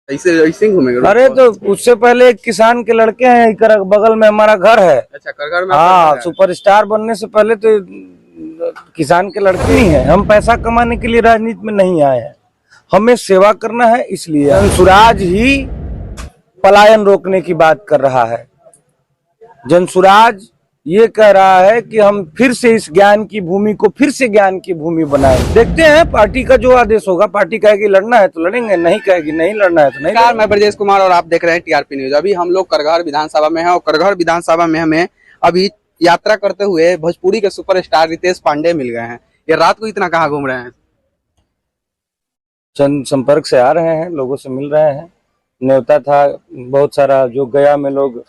ऐसे ऐसे ही घूमेंगे? अरे तो उससे पहले एक किसान के लड़के हैं, इधर बगल में हमारा घर है। अच्छा, करघर में? हाँ, सुपरस्टार बनने से पहले तो किसान के लड़के ही हैं। हम पैसा कमाने के लिए राजनीति में नहीं आए हैं, हमें सेवा करना है, इसलिए जनसुराज ही पलायन रोकने की बात कर रहा है। जनसुराज ये कह रहा है कि हम फिर से इस ज्ञान की भूमि को फिर से ज्ञान की भूमि बनाएं। देखते हैं पार्टी का जो आदेश होगा। पार्टी कहेगी लड़ना है तो लड़ेंगे, नहीं कहेगी नहीं लड़ना है तो नहीं लड़ेंगे। मैं ब्रजेश कुमार और आप देख रहे हैं टीआरपी न्यूज। अभी हम लोग करघर विधानसभा में हैं और करघर विधानसभा में हमें अभी यात्रा करते हुए भोजपुरी के सुपरस्टार रितेश पांडे मिल गए हैं। ये रात को इतना कहाँ घूम रहे हैं? जन संपर्क से आ रहे हैं, लोगों से मिल रहे हैं। न्योता था बहुत सारा जो गया में लोग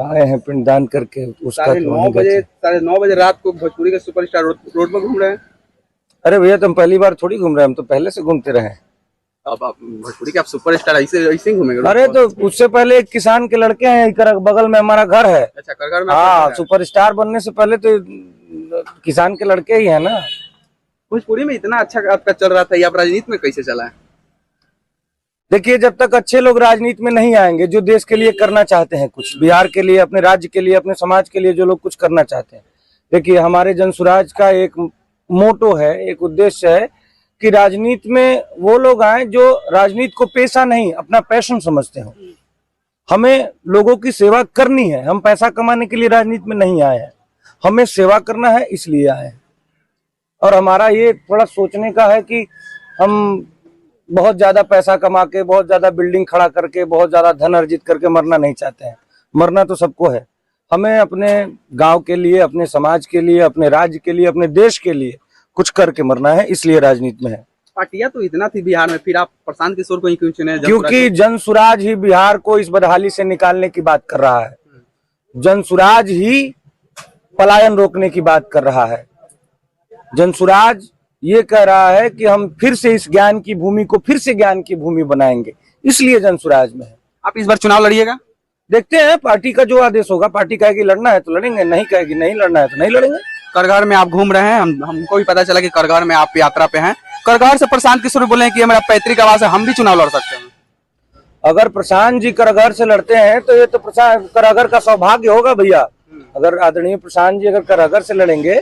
आए हैं पिंडदान करके, उसका 9:30 बजे रात को भोजपुरी के सुपरस्टार रोड पर घूम रहे हैं। अरे भैया तुम पहली बार थोड़ी घूम रहे हैं, हम तो पहले से घूमते रहे। अब आप भोजपुरी के आप सुपरस्टार ऐसे ऐसे ही घूमेंगे? अरे तो उससे पहले एक किसान के लड़के हैं, इधर बगल में हमारा घर है। अच्छा, करघर में? हाँ, सुपरस्टार बनने से पहले तो किसान के लड़के ही है ना। भोजपुरी में इतना अच्छा आपका चल रहा था, ये आप राजनीति में कैसे चला है? देखिए, जब तक अच्छे लोग राजनीति में नहीं आएंगे, जो देश के लिए करना चाहते हैं, कुछ बिहार के लिए, अपने राज्य के लिए, अपने समाज के लिए जो लोग कुछ करना चाहते हैं। देखिए, हमारे जनसुराज का एक मोटो है, एक उद्देश्य है कि राजनीति में वो लोग आए जो राजनीति को पेशा नहीं अपना पैशन समझते हो। हमें लोगों की सेवा करनी है, हम पैसा कमाने के लिए राजनीति में नहीं आए हैं, हमें सेवा करना है, इसलिए आए हैं। और हमारा ये थोड़ा सोचने का है कि हम बहुत ज्यादा पैसा कमा के, बहुत ज्यादा बिल्डिंग खड़ा करके, बहुत ज्यादा धन अर्जित करके मरना नहीं चाहते हैं। मरना तो सबको है, हमें अपने गांव के लिए, अपने समाज के लिए, अपने राज्य के लिए, अपने देश के लिए कुछ करके मरना है, इसलिए राजनीति में है। पार्टियां तो इतना थी बिहार में, फिर आप प्रशांत किशोर को ही क्यों चुने? क्योंकि जनसुराज ही बिहार को इस बदहाली से निकालने की बात कर रहा है। जनसुराज ही पलायन रोकने की बात कर रहा है। जनसुराज ये कह रहा है कि हम फिर से इस ज्ञान की भूमि को फिर से ज्ञान की भूमि बनाएंगे, इसलिए जनसुराज में है। आप इस बार चुनाव लड़िएगा? देखते हैं पार्टी का जो आदेश होगा। पार्टी कहेगी लड़ना है तो लड़ेंगे, नहीं कहेगी नहीं लड़ना है तो नहीं लड़ेंगे। करघर में आप घूम रहे हैं, हमको भी पता चला कि करघर में आप यात्रा पे हैं। करघर से प्रशांत किशोर बोले कि मेरा पैतृक आवास है, हम भी चुनाव लड़ सकते हैं। अगर प्रशांत जी करघर से लड़ते हैं तो ये तो करघर का सौभाग्य होगा भैया। अगर आदरणीय प्रशांत जी अगर करघर से लड़ेंगे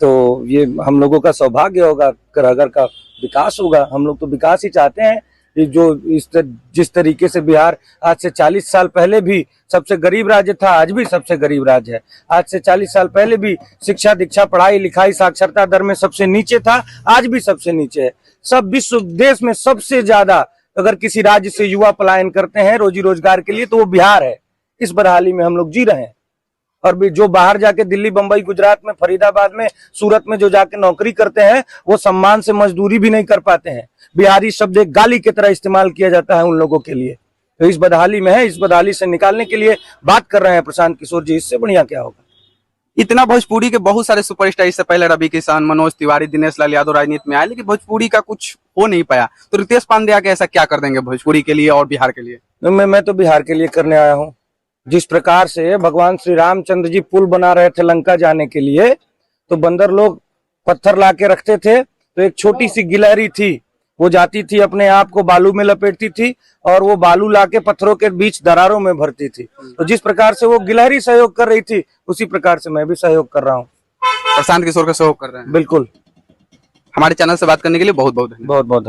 तो ये हम लोगों का सौभाग्य होगा, करघर का विकास होगा। हम लोग तो विकास ही चाहते हैं। जो जिस तरीके से बिहार आज से 40 साल पहले भी सबसे गरीब राज्य था, आज भी सबसे गरीब राज्य है। आज से 40 साल पहले भी शिक्षा दीक्षा, पढ़ाई लिखाई, साक्षरता दर में सबसे नीचे था, आज भी सबसे नीचे है। सब विश्व देश में सबसे ज्यादा अगर किसी राज्य से युवा पलायन करते हैं रोजी रोजगार के लिए तो वो बिहार है। इस बदहाली में हम लोग जी रहे हैं। और भी जो बाहर जाके दिल्ली, बंबई, गुजरात में, फरीदाबाद में, सूरत में जो जाके नौकरी करते हैं वो सम्मान से मजदूरी भी नहीं कर पाते हैं। बिहारी शब्द एक गाली की तरह इस्तेमाल किया जाता है उन लोगों के लिए। तो इस बदहाली में है, इस बदहाली से निकालने के लिए बात कर रहे हैं प्रशांत किशोर जी। इससे बढ़िया क्या होगा? इतना भोजपुरी के बहुत सारे सुपरस्टार, इससे पहले रवि किशन, मनोज तिवारी, दिनेश लाल यादव राजनीति में आए, लेकिन भोजपुरी का कुछ हो नहीं पाया। तो रितेश पांडे आके ऐसा क्या कर देंगे भोजपुरी के लिए और बिहार के लिए? मैं तो बिहार के लिए करने आया हूँ। जिस प्रकार से भगवान श्री रामचंद्र जी पुल बना रहे थे लंका जाने के लिए, तो बंदर लोग पत्थर ला के रखते थे, तो एक छोटी सी गिलहरी थी, वो जाती थी अपने आप को बालू में लपेटती थी और वो बालू लाके पत्थरों के बीच दरारों में भरती थी। तो जिस प्रकार से वो गिलहरी सहयोग कर रही थी, उसी प्रकार से मैं भी सहयोग कर रहा हूँ। प्रशांत किशोर का सहयोग कर रहे हैं? बिल्कुल। हमारे चैनल से बात करने के लिए बहुत बहुत बहुत बहुत